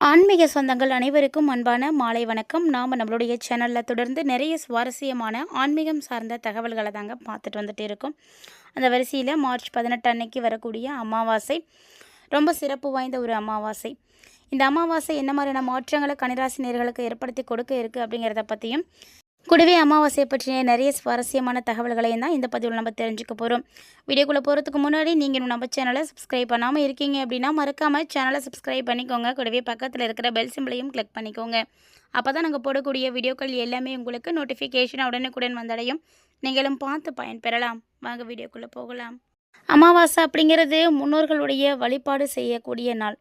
ஆன்மீக சொந்தங்கள் அனைவருக்கும் அன்பான மாலை வணக்கம். நாம் நம்மளுடைய சேனலில் தொடர்ந்து நிறைய சுவாரஸ்யமான ஆன்மீகம் சார்ந்த தகவல்களை தாங்க பார்த்துட்டு வந்துட்டு இருக்கோம். அந்த வரிசையில் மார்ச் 18 அன்னைக்கு வரக்கூடிய அமாவாசை ரொம்ப சிறப்பு வாய்ந்த ஒரு அமாவாசை. இந்த அமாவாசை என்ன மாதிரியான மாற்றங்களை கன்னிராசி நேயர்களுக்கு ஏற்படுத்தி கொடுக்க இருக்குது அப்படிங்கிறத பற்றியும், கூடவே அமாவாசையை பற்றிய நிறைய சுவாரஸ்யமான தகவல்களையும் தான் இந்த பதிவில் நம்ம தெரிஞ்சுக்க போகிறோம். வீடியோக்குள்ளே போகிறதுக்கு முன்னாடி நீங்கள் நம்ம சேனலை சப்ஸ்கிரைப் பண்ணாமல் இருக்கீங்க அப்படின்னா மறக்காமல் சேனலை சப்ஸ்கிரைப் பண்ணிக்கோங்க. கூடவே பக்கத்தில் இருக்கிற பெல் சிம்பிளையும் கிளிக் பண்ணிக்கோங்க. அப்போ தான் நாங்கள் போடக்கூடிய வீடியோக்கள் எல்லாமே உங்களுக்கு நோட்டிஃபிகேஷன் உடனுக்குடன் வந்தடையும். நீங்களும் பார்த்து பயன்பெறலாம். வாங்க வீடியோக்குள்ளே போகலாம். அமாவாசை அப்படிங்கிறது முன்னோர்களுடைய வழிபாடு செய்யக்கூடிய நாள்.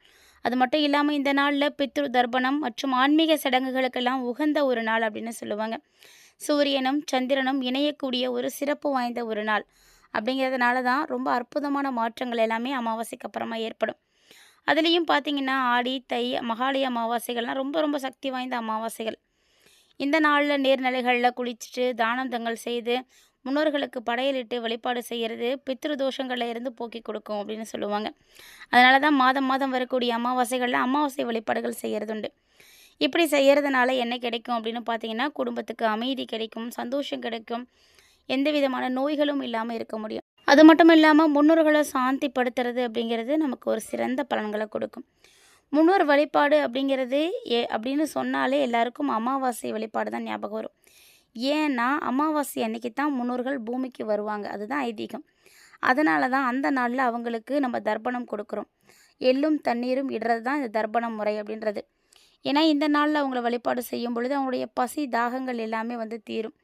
அது மட்டும் இல்லாமல் இந்த நாளில் பித்ரு தர்ப்பணம் மற்றும் ஆன்மீக சடங்குகளுக்கெல்லாம் உகந்த ஒரு நாள் அப்படின்னு சொல்லுவாங்க. சூரியனும் சந்திரனும் இணையக்கூடிய ஒரு சிறப்பு வாய்ந்த ஒரு நாள் அப்படிங்கிறதுனால தான் ரொம்ப அற்புதமான மாற்றங்கள் எல்லாமே அமாவாசைக்கு அப்புறமா ஏற்படும். அதுலேயும் பார்த்திங்கன்னா ஆடி, தை, மகாலய அமாவாசைகள்லாம் ரொம்ப ரொம்ப சக்தி வாய்ந்த அமாவாசைகள். இந்த நாளில் நீர்நிலைகளில் குளிச்சுட்டு தானம் தங்கள் செய்து முன்னோர்களுக்கு படையலிட்டு வழிபாடு செய்கிறது பித்ரு தோஷங்களில் இருந்து போக்கி கொடுக்கும் அப்படின்னு சொல்லுவாங்க. அதனால தான் மாதம் மாதம் வரக்கூடிய அமாவாசைகளில் அமாவாசை வழிபாடுகள் செய்கிறது உண்டு. இப்படி செய்கிறதுனால என்ன கிடைக்கும் அப்படின்னு பார்த்தீங்கன்னா, குடும்பத்துக்கு அமைதி கிடைக்கும், சந்தோஷம் கிடைக்கும், எந்த விதமான நோய்களும் இல்லாமல் இருக்க முடியும். அது மட்டும் இல்லாமல் முன்னோர்களை சாந்திப்படுத்துறது அப்படிங்கிறது நமக்கு ஒரு சிறந்த பலன்களை கொடுக்கும். முன்னோர் வழிபாடு அப்படிங்கிறது அப்படின்னு சொன்னாலே எல்லாருக்கும் அமாவாசை வழிபாடு தான் ஞாபகம் வரும். ஏன்னா அமாவாசை அன்னைக்கு தான் முன்னோர்கள் பூமிக்கு வருவாங்க, அதுதான் ஐதீகம். அதனால தான் அந்த நாளில் அவங்களுக்கு நம்ம தர்ப்பணம் கொடுக்குறோம். எள்ளும் தண்ணீரும் இடுறது தான் இந்த தர்ப்பணம் முறை அப்படின்றது. ஏன்னா இந்த நாளில் அவங்கள வழிபாடு செய்யும் பொழுது அவங்களுடைய பசி தாகங்கள் எல்லாமே தீரும்.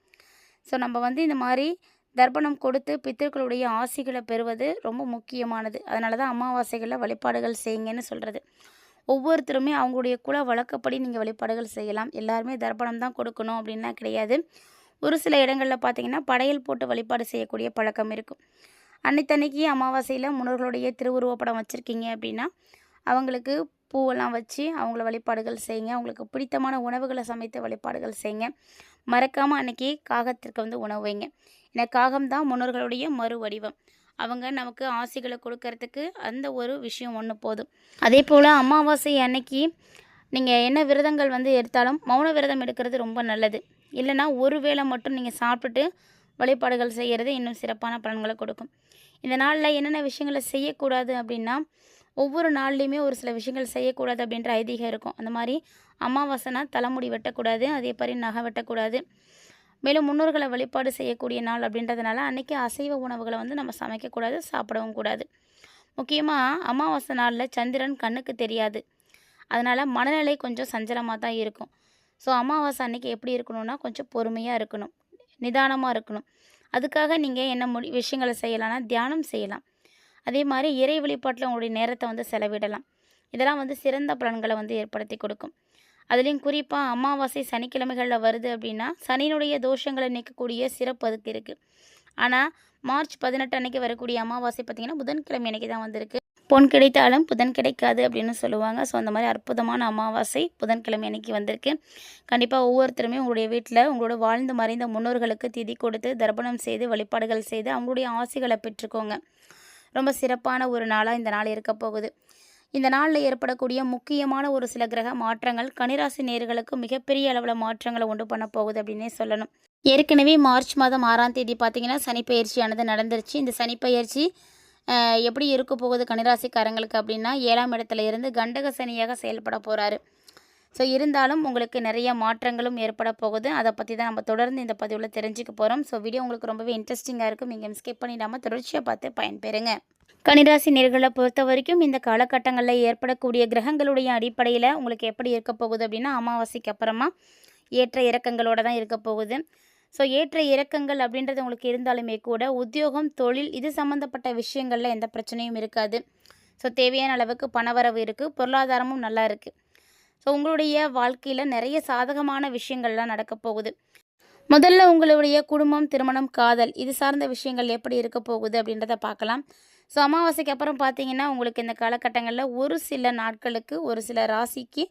ஸோ நம்ம இந்த மாதிரி தர்ப்பணம் கொடுத்து பித்தர்களுடைய ஆசிகளை பெறுவது ரொம்ப முக்கியமானது. அதனால தான் அமாவாசைகளில் வழிபாடுகள் செய்யுங்கன்னு சொல்கிறது. ஒவ்வொருத்தருமே அவங்களுடைய குல வழக்கப்படி நீங்கள் வழிபாடுகள் செய்யலாம். எல்லாருமே தர்ப்பணம் தான் கொடுக்கணும் அப்படின்லாம் கிடையாது. ஒரு சில இடங்களில் பார்த்திங்கன்னா படையல் போட்டு வழிபாடு செய்யக்கூடிய பழக்கம் இருக்கும். அன்னைக்கு அமாவாசையில் முன்னோர்களுடைய திருவுருவப்படம் வச்சுருக்கீங்க அப்படின்னா அவங்களுக்கு பூவெல்லாம் வச்சு அவங்கள வழிபாடுகள் செய்யுங்க. அவங்களுக்கு பிடித்தமான உணவுகளை சமைத்து வழிபாடுகள் செய்யுங்க. மறக்காமல் அன்றைக்கி காகத்திற்கு உணவு வைங்க. ஏன்னா காகம் தான் முன்னோர்களுடைய மறு வடிவம். அவங்க நமக்கு ஆசைகளை கொடுக்கறதுக்கு அந்த ஒரு விஷயம் ஒன்று போதும். அதே போல் அமாவாசை அன்னைக்கு நீங்கள் என்ன விரதங்கள் எடுத்தாலும் மௌன விரதம் எடுக்கிறது ரொம்ப நல்லது. இல்லைனா ஒரு வேளை மட்டும் நீங்கள் சாப்பிட்டுட்டு வழிபாடுகள் செய்கிறது இன்னும் சிறப்பான பலன்களை கொடுக்கும். இந்த நாளில் என்னென்ன விஷயங்களை செய்யக்கூடாது அப்படின்னா, ஒவ்வொரு நாள்லேயுமே ஒரு சில விஷயங்கள் செய்யக்கூடாது அப்படின்ற ஐதீகம் இருக்கும். அந்த மாதிரி அமாவாசைனா தலைமுடி வெட்டக்கூடாது, அதே மாதிரி நகை வெட்டக்கூடாது. மேலும் முன்னோர்களை வழிபாடு செய்யக்கூடிய நாள் அப்படின்றதுனால அன்றைக்கி அசைவ உணவுகளை நம்ம சமைக்கக்கூடாது, சாப்பிடவும் கூடாது. முக்கியமாக அமாவாசை நாளில் சந்திரன் கண்ணுக்கு தெரியாது. அதனால் மனநிலை கொஞ்சம் சஞ்சலமாக தான் இருக்கும். ஸோ அமாவாசை அன்றைக்கி எப்படி இருக்கணும்னா கொஞ்சம் பொறுமையாக இருக்கணும், நிதானமாக இருக்கணும். அதுக்காக நீங்கள் என்ன விஷயங்களை செய்யலாம்னா தியானம் செய்யலாம். அதே மாதிரி இறை வழிபாட்டில் உங்களுடைய நேரத்தை செலவிடலாம். இதெல்லாம் சிறந்த பலன்களை ஏற்படுத்தி கொடுக்கும். அதுலேயும் குறிப்பாக அமாவாசை சனிக்கிழமைகளில் வருது அப்படின்னா சனியினுடைய தோஷங்களை நீக்கக்கூடிய சிறப்பு அதுக்கு இருக்குது. ஆனால் மார்ச் 18 அன்னைக்கு வரக்கூடிய அமாவாசை பார்த்திங்கன்னா புதன்கிழமை அன்றைக்கி தான் வந்திருக்கு. பொன் கிடைத்தாலும் புதன் கிடைக்காது அப்படின்னு சொல்லுவாங்க. ஸோ அந்த மாதிரி அற்புதமான அமாவாசை புதன்கிழமை அன்றைக்கி வந்திருக்கு. கண்டிப்பாக ஒவ்வொருத்தருமே உங்களுடைய வீட்டில் உங்களோட வாழ்ந்து மறைந்த முன்னோர்களுக்கு திதி கொடுத்து தர்ப்பணம் செய்து வழிபாடுகள் செய்து அவங்களுடைய ஆசைகளை பெற்றுக்கோங்க. ரொம்ப சிறப்பான ஒரு நாளாக இந்த நாள் இருக்க போகுது. இந்த நாளில் ஏற்படக்கூடிய முக்கியமான ஒரு சில கிரக மாற்றங்கள் கன்னிராசி நேயர்களுக்கு மிகப்பெரிய அளவில் மாற்றங்களை உண்டு பண்ண போகுது அப்படின்னே சொல்லணும். ஏற்கனவே மார்ச் மாதம் 6ஆம் தேதி பார்த்திங்கன்னா சனிப்பெயர்ச்சியானது நடந்துருச்சு. இந்த சனிப்பெயர்ச்சி எப்படி இருக்க போகுது கன்னிராசிக்காரங்களுக்கு அப்படின்னா 7ஆம் இடத்துல இருந்து கண்டக சனியாக செயல்பட போகிறாரு. ஸோ இருந்தாலும் உங்களுக்கு நிறைய மாற்றங்களும் ஏற்பட போகுது. அதை பற்றி தான் நம்ம தொடர்ந்து இந்த பதிவில் தெரிஞ்சுக்க போகிறோம். ஸோ வீடியோ உங்களுக்கு ரொம்பவே இன்ட்ரெஸ்டிங்காக இருக்கும். நீங்கள் ஸ்கிப் பண்ணிடாமல் தொடர்ச்சியாக பார்த்து பயன்பெறுங்க. கன்னிராசி நேயர்களை பொறுத்த வரைக்கும் இந்த காலகட்டங்களில் ஏற்படக்கூடிய கிரகங்களுடைய அடிப்படையில் உங்களுக்கு எப்படி இருக்க போகுது அப்படின்னா அமாவாசைக்கு அப்புறமா ஏற்ற இறக்கங்களோடு தான் இருக்க போகுது. ஸோ ஏற்ற இறக்கங்கள் அப்படின்றது உங்களுக்கு இருந்தாலுமே கூட உத்தியோகம், தொழில் இது சம்மந்தப்பட்ட விஷயங்களில் எந்த பிரச்சனையும் இருக்காது. ஸோ தேவையான அளவுக்கு பணவரவு இருக்குது, பொருளாதாரமும் நல்லா இருக்குது. ஸோ உங்களுடைய வாழ்க்கையில் நிறைய சாதகமான விஷயங்கள்லாம் நடக்க போகுது. முதல்ல உங்களுடைய குடும்பம், திருமணம், காதல் இது சார்ந்த விஷயங்கள் எப்படி இருக்க போகுது அப்படின்றத பார்க்கலாம். ஸோ அமாவாசைக்கு அப்புறம் பார்த்தீங்கன்னா உங்களுக்கு இந்த காலகட்டங்களில் ஒரு சில நாட்களுக்கு ஒரு சில ராசிக்கு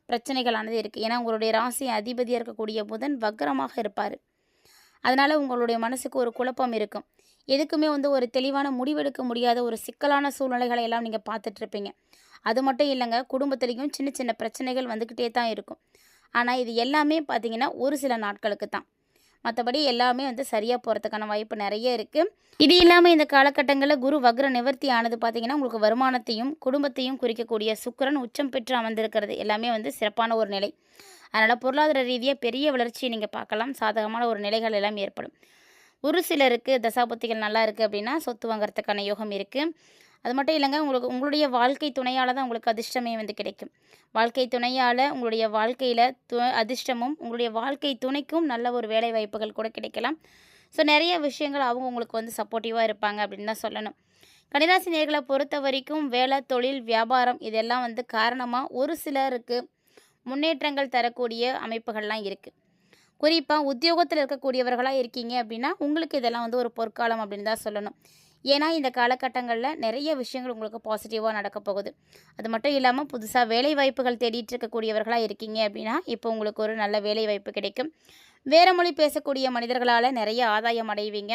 பிரச்சனைகளானது இருக்குது. ஏன்னா உங்களுடைய ராசி அதிபதியாக இருக்கக்கூடிய புதன் வக்ரமாக இருப்பார். அதனால் உங்களுடைய மனசுக்கு ஒரு குழப்பம் இருக்கும். எதுக்குமே வந்து ஒரு தெளிவான முடிவெடுக்க முடியாத ஒரு சிக்கலான சூழ்நிலைகளை எல்லாம் நீங்கள் பார்த்துட்ருப்பீங்க. அது மட்டும் இல்லைங்க, குடும்பத்துலேயும் சின்ன சின்ன பிரச்சனைகள் வந்துக்கிட்டே தான் இருக்கும். ஆனால் இது எல்லாமே பார்த்தீங்கன்னா ஒரு சில நாட்களுக்கு தான். மற்றபடி எல்லாமே வந்து சரியாக போகிறதுக்கான வாய்ப்பு நிறைய இருக்குது. இது இல்லாமல் இந்த காலகட்டங்களில் குரு வக்ர நிவர்த்தி ஆனது பார்த்திங்கன்னா உங்களுக்கு வருமானத்தையும் குடும்பத்தையும் குறிக்கக்கூடிய சுக்கிரன் உச்சம் பெற்று அமர்ந்திருக்கிறது எல்லாமே வந்து சிறப்பான ஒரு நிலை. அதனால் பொருளாதார ரீதியாக பெரிய வளர்ச்சியை நீங்கள் பார்க்கலாம். சாதகமான ஒரு நிலைகள் எல்லாம் ஏற்படும். ஒரு சிலருக்கு தசாபுத்திகள் நல்லா இருக்குது அப்படின்னா சொத்து வாங்குறதுக்கான யோகம் இருக்குது. அது மட்டும் இல்லைங்க, உங்களுடைய வாழ்க்கை துணையால் தான் உங்களுக்கு அதிர்ஷ்டமே வந்து கிடைக்கும். வாழ்க்கை துணையால் உங்களுடைய வாழ்க்கையில் அதிர்ஷ்டமும் உங்களுடைய வாழ்க்கை துணைக்கும் நல்ல ஒரு வேலை வாய்ப்புகள் கூட கிடைக்கலாம். ஸோ நிறைய விஷயங்கள் அவங்க உங்களுக்கு வந்து சப்போர்ட்டிவாக இருப்பாங்க அப்படின்னு தான் சொல்லணும். கன்னிராசி நேயர்களை பொறுத்த வரைக்கும் வேலை, தொழில், வியாபாரம் இதெல்லாம் வந்து காரணமாக ஒரு சிலருக்கு முன்னேற்றங்கள் தரக்கூடிய அமைப்புகள்லாம் இருக்குது. குறிப்பாக உத்தியோகத்தில் இருக்கக்கூடியவர்களாக இருக்கீங்க அப்படின்னா உங்களுக்கு இதெல்லாம் வந்து ஒரு பொற்காலம் அப்படின்னு தான் சொல்லணும். ஏன்னா இந்த காலகட்டங்களில் நிறைய விஷயங்கள் உங்களுக்கு பாசிட்டிவாக நடக்க போகுது. அது மட்டும் இல்லாமல் புதுசாக வேலை வாய்ப்புகள் தேடிட்டு இருக்கக்கூடியவர்களாக இருக்கீங்க அப்படின்னா இப்போ உங்களுக்கு ஒரு நல்ல வேலை வாய்ப்பு கிடைக்கும். வேறு மொழி பேசக்கூடிய மனிதர்களால் நிறைய ஆதாயம் அடைவீங்க.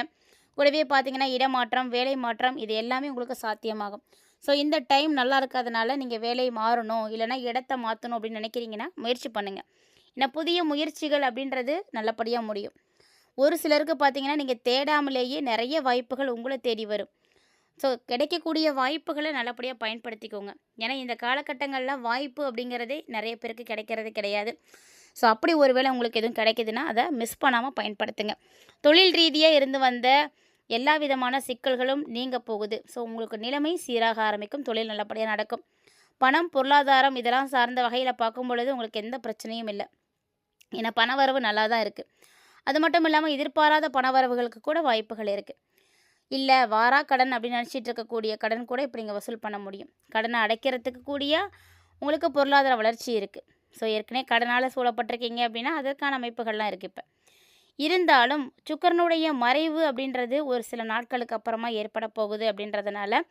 கூடவே பார்த்தீங்கன்னா இடமாற்றம், வேலை மாற்றம் இது எல்லாமே உங்களுக்கு சாத்தியமாகும். ஸோ இந்த டைம் நல்லா இருக்கிறதுனால நீங்கள் வேலை மாறணும் இல்லைனா இடத்த மாற்றணும் அப்படின்னு நினைக்கிறீங்கன்னா முயற்சி பண்ணுங்கள். ஏன்னா புதிய முயற்சிகள் அப்படின்றது நல்லபடியாக முடியும். ஒரு சிலருக்கு பார்த்தீங்கன்னா நீங்கள் தேடாமலேயே நிறைய வாய்ப்புகள் உங்களை தேடி வரும். ஸோ கிடைக்கக்கூடிய வாய்ப்புகளை நல்லபடியாக பயன்படுத்திக்கோங்க. ஏன்னா இந்த காலகட்டங்களில் வாய்ப்பு அப்படிங்கிறதே நிறைய பேருக்கு கிடைக்கிறது கிடையாது. ஸோ அப்படி ஒரு வேளை உங்களுக்கு எதுவும் கிடைக்குதுன்னா அதை மிஸ் பண்ணாமல் பயன்படுத்துங்க. தொழில் ரீதியாக இருந்து வந்த எல்லா விதமான சிக்கல்களும் நீங்க போகுது. ஸோ உங்களுக்கு நிலைமை சீராக ஆரம்பிக்கும். தொழில் நல்லபடியாக நடக்கும். பணம், பொருளாதாரம் இதெல்லாம் சார்ந்த வகையில் பார்க்கும் பொழுது உங்களுக்கு எந்த பிரச்சனையும் இல்லை. ஏன்னா பணவரவு நல்லா தான் இருக்குது. அது மட்டும் இல்லாமல் எதிர்பாராத பணவரவுகளுக்கு கூட வாய்ப்புகள் இருக்குது. இல்லை வாரா கடன் அப்படின்னு நினச்சிட்டு இருக்கக்கூடிய கடன் கூட இப்போ நீங்கள் வசூல் பண்ண முடியும். கடனை அடைக்கிறதுக்கு கூடிய உங்களுக்கு பொருளாதார வளர்ச்சி இருக்குது. ஸோ ஏற்கனவே கடனால் சூழப்பட்டிருக்கீங்க அப்படின்னா அதற்கான அமைப்புகள்லாம் இருக்குது. இப்போ இருந்தாலும் சுக்கிரனுடைய மறைவு அப்படின்றது ஒரு சில நாட்களுக்கு அப்புறமா ஏற்பட போகுது அப்படின்றதுனால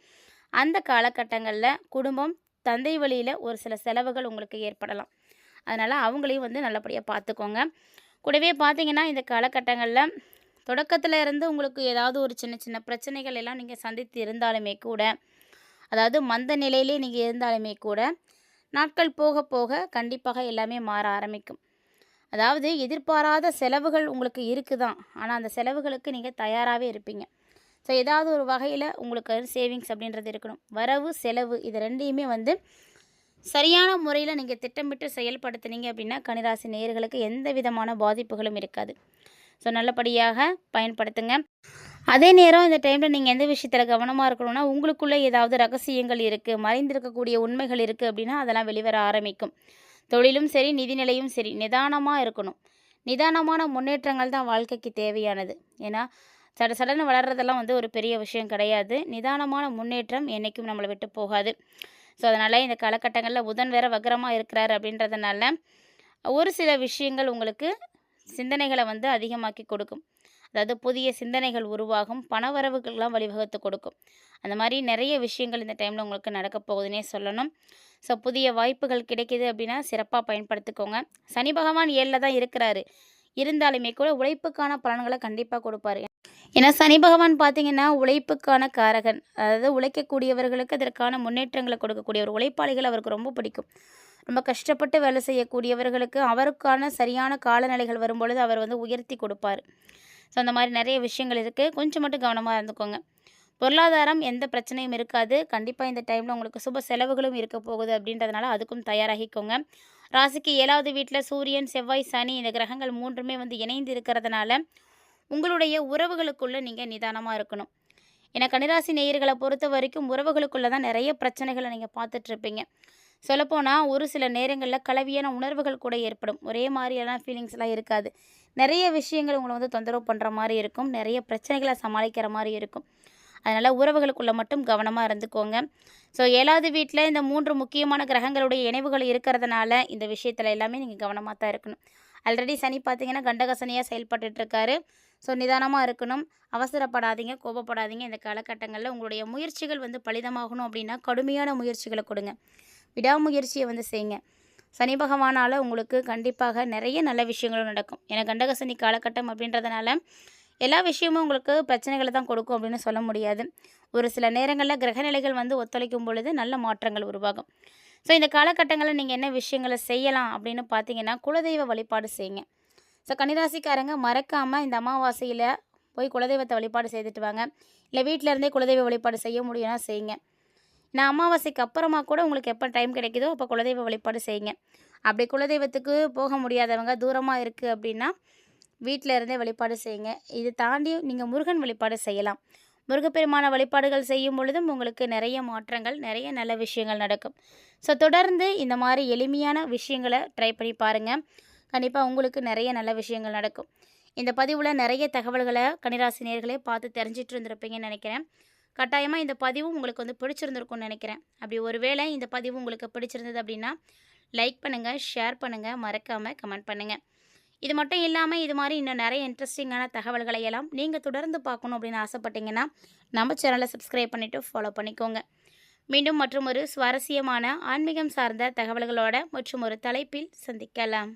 அந்த காலகட்டங்களில் குடும்பம், தந்தை வழியில் ஒரு சில செலவுகள் உங்களுக்கு ஏற்படலாம். அதனால் அவங்களையும் வந்து நல்லபடியாக பார்த்துக்கோங்க. கூடவே பார்த்தீங்கன்னா இந்த காலகட்டங்களில் தொடக்கத்தில் இருந்து உங்களுக்கு ஏதாவது ஒரு சின்ன சின்ன பிரச்சனைகள் எல்லாம் நீங்கள் சந்தித்து இருந்தாலுமே கூட, அதாவது மந்த நிலையிலே நீங்கள் இருந்தாலுமே கூட நாட்கள் போக போக கண்டிப்பாக எல்லாமே மாற ஆரம்பிக்கும். அதாவது எதிர்பாராத செலவுகள் உங்களுக்கு இருக்குதான், ஆனால் அந்த செலவுகளுக்கு நீங்கள் தயாராகவே இருப்பீங்க. ஸோ ஏதாவது ஒரு வகையில் உங்களுக்கு சேவிங்ஸ் அப்படின்றது இருக்கணும். வரவு, செலவு இது ரெண்டையுமே வந்து சரியான முறையில் நீங்கள் திட்டமிட்டு செயல்படுத்துனீங்க அப்படின்னா கன்னிராசி நேயர்களுக்கு எந்த விதமான பாதிப்புகளும் இருக்காது. ஸோ நல்லபடியாக பயன்படுத்துங்க. அதே நேரம் இந்த டைமில் நீங்கள் எந்த விஷயத்தில் கவனமாக இருக்கணும்னா உங்களுக்குள்ளே ஏதாவது ரகசியங்கள் இருக்குது, மறைந்திருக்கக்கூடிய உண்மைகள் இருக்குது அப்படின்னா அதெல்லாம் வெளிவர ஆரம்பிக்கும். தொழிலும் சரி, நிதிநிலையும் சரி நிதானமாக இருக்கணும். நிதானமான முன்னேற்றங்கள் தான் வாழ்க்கைக்கு தேவையானது. ஏன்னா சடன்னு வளர்கிறதெல்லாம் வந்து ஒரு பெரிய விஷயம் கிடையாது. நிதானமான முன்னேற்றம் என்றைக்கும் நம்மளை விட்டு போகாது. ஸோ அதனால் இந்த காலகட்டங்களில் புதன் வேறு வக்ரமாக இருக்கிறார் அப்படின்றதுனால ஒரு சில விஷயங்கள் உங்களுக்கு சிந்தனைகளை வந்து அதிகமாக்கி கொடுக்கும். அதாவது புதிய சிந்தனைகள் உருவாகும், பணவரவுகள்லாம் வழிவகுத்து கொடுக்கும். அந்த மாதிரி நிறைய விஷயங்கள் இந்த டைமில் உங்களுக்கு நடக்க போகுதுன்னே சொல்லணும். ஸோ புதிய வாய்ப்புகள் கிடைக்கிது அப்படின்னா சிறப்பாக பயன்படுத்திக்கோங்க. சனி பகவான் 7ல் தான் இருக்கிறாரு. இருந்தாலுமே கூட உழைப்புக்கான பலன்களை கண்டிப்பாக கொடுப்பாரு. ஏன்னா சனி பகவான் பார்த்தீங்கன்னா உழைப்புக்கான காரகன். அதாவது உழைக்கக்கூடியவர்களுக்கு அதற்கான முன்னேற்றங்களை கொடுக்கக்கூடிய ஒரு உழைப்பாளிகள் அவருக்கு ரொம்ப பிடிக்கும். ரொம்ப கஷ்டப்பட்டு வேலை செய்யக்கூடியவர்களுக்கு அவருக்கான சரியான காலநிலைகள் வரும்பொழுது அவர் வந்து உயர்த்தி கொடுப்பார். ஸோ அந்த மாதிரி நிறைய விஷயங்கள் இருக்குது. கொஞ்சம் மட்டும் கவனமாக இருந்துக்கோங்க. பொருளாதாரம் எந்த பிரச்சனையும் இருக்காது. கண்டிப்பாக இந்த டைமில் உங்களுக்கு சுப செலவுகளும் இருக்க போகுது அப்படின்றதுனால அதுக்கும் தயாராகிக்கோங்க. ராசிக்கு 7வது வீட்டில் சூரியன், செவ்வாய், சனி இந்த கிரகங்கள் 3மே வந்து இணைந்து இருக்கிறதுனால உங்களுடைய உறவுகளுக்குள்ளே நீங்கள் நிதானமாக இருக்கணும். ஏன்னா கன்னிராசி நேயர்களை பொறுத்த வரைக்கும் உறவுகளுக்குள்ளே தான் நிறைய பிரச்சனைகளை நீங்கள் பார்த்துட்ருப்பீங்க. சொல்லப்போனால் ஒரு சில நேரங்களில் கலவியான உணர்வுகள் கூட ஏற்படும். ஒரே மாதிரியான ஃபீலிங்ஸ்லாம் இருக்காது. நிறைய விஷயங்கள் உங்களை வந்து தொந்தரவு பண்ணுற மாதிரி இருக்கும். நிறைய பிரச்சனைகளை சமாளிக்கிற மாதிரி இருக்கும். அதனால் உறவுகளுக்குள்ளே மட்டும் கவனமாக இருந்துக்கோங்க. ஸோ 7வது வீட்டில் இந்த 3 முக்கியமான கிரகங்களுடைய இணைவுகள் இருக்கிறதுனால இந்த விஷயத்தில் எல்லாமே நீங்கள் கவனமாக தான் இருக்கணும். ஆல்ரெடி சனி பார்த்தீங்கன்னா கண்டக சனியாக செயல்பட்டுருக்காரு. ஸோ நிதானமாக இருக்கணும். அவசரப்படாதீங்க, கோபப்படாதீங்க. இந்த காலகட்டங்களில் உங்களுடைய முயற்சிகள் வந்து பலிதமாகணும் அப்படின்னா கடுமையான முயற்சிகளை கொடுங்க. விடாமுயற்சியை வந்து செய்யுங்க. சனி பகவானால் உங்களுக்கு கண்டிப்பாக நிறைய நல்ல விஷயங்களும் நடக்கும். ஏன்னா கண்டக சனி காலகட்டம் அப்படின்றதுனால எல்லா விஷயமும் உங்களுக்கு பிரச்சனைகளை தான் கொடுக்கும் அப்படின்னு சொல்ல முடியாது. ஒரு சில நேரங்களில் கிரகநிலைகள் வந்து ஒத்துழைக்கும் பொழுது நல்ல மாற்றங்கள் உருவாகும். ஸோ இந்த காலகட்டங்களில் நீங்கள் என்ன விஷயங்களை செய்யலாம் அப்படின்னு பார்த்தீங்கன்னா, குலதெய்வ வழிபாடு செய்யுங்க. ஸோ கன்னிராசிக்காரங்க மறக்காமல் இந்த அமாவாசையில் போய் குலதெய்வத்தை வழிபாடு செய்துட்டு வாங்க. இல்லை வீட்டில் இருந்தே குலதெய்வ வழிபாடு செய்ய முடியும்னா செய்யுங்க. நான் அமாவாசைக்கு அப்புறமா கூட உங்களுக்கு எப்போ டைம் கிடைக்குதோ அப்போ குலதெய்வ வழிபாடு செய்யுங்க. அப்படி குலதெய்வத்துக்கு போக முடியாதவங்க தூரமாக இருக்குது அப்படின்னா வீட்டில் இருந்தே வழிபாடு செய்யுங்க. இது தாண்டி நீங்கள் முருகன் வழிபாடு செய்யலாம். முருகப்பெருமான வழிபாடுகள் செய்யும் பொழுதும் உங்களுக்கு நிறைய மாற்றங்கள், நிறைய நல்ல விஷயங்கள் நடக்கும். ஸோ தொடர்ந்து இந்த மாதிரி எளிமையான விஷயங்களை ட்ரை பண்ணி பாருங்கள். கண்டிப்பாக உங்களுக்கு நிறைய நல்ல விஷயங்கள் நடக்கும். இந்த பதிவில் நிறைய தகவல்களை கன்னிராசி நேயர்களே பார்த்து தெரிஞ்சிட்டு இருந்திருப்பீங்கன்னு நினைக்கிறேன். கட்டாயமாக இந்த பதிவும் உங்களுக்கு வந்து பிடிச்சிருந்துருக்கும்னு நினைக்கிறேன். அப்படி ஒருவேளை இந்த பதிவு உங்களுக்கு பிடிச்சிருந்தது அப்படின்னா லைக் பண்ணுங்கள், ஷேர் பண்ணுங்கள், மறக்காமல் கமெண்ட் பண்ணுங்கள். இது மட்டும் இல்லாமல் இது மாதிரி இன்னும் நிறைய இன்ட்ரெஸ்டிங்கான தகவல்களை எல்லாம் நீங்கள் தொடர்ந்து பார்க்கணும் அப்படின்னு ஆசைப்பட்டீங்கன்னா நம்ம சேனலை சப்ஸ்கிரைப் பண்ணிவிட்டு ஃபாலோ பண்ணிக்கோங்க. மீண்டும் மற்றும் ஒரு சுவாரஸ்யமான ஆன்மீகம் சார்ந்த தகவல்களோட மற்றும் ஒரு தலைப்பில் சந்திக்கலாம்.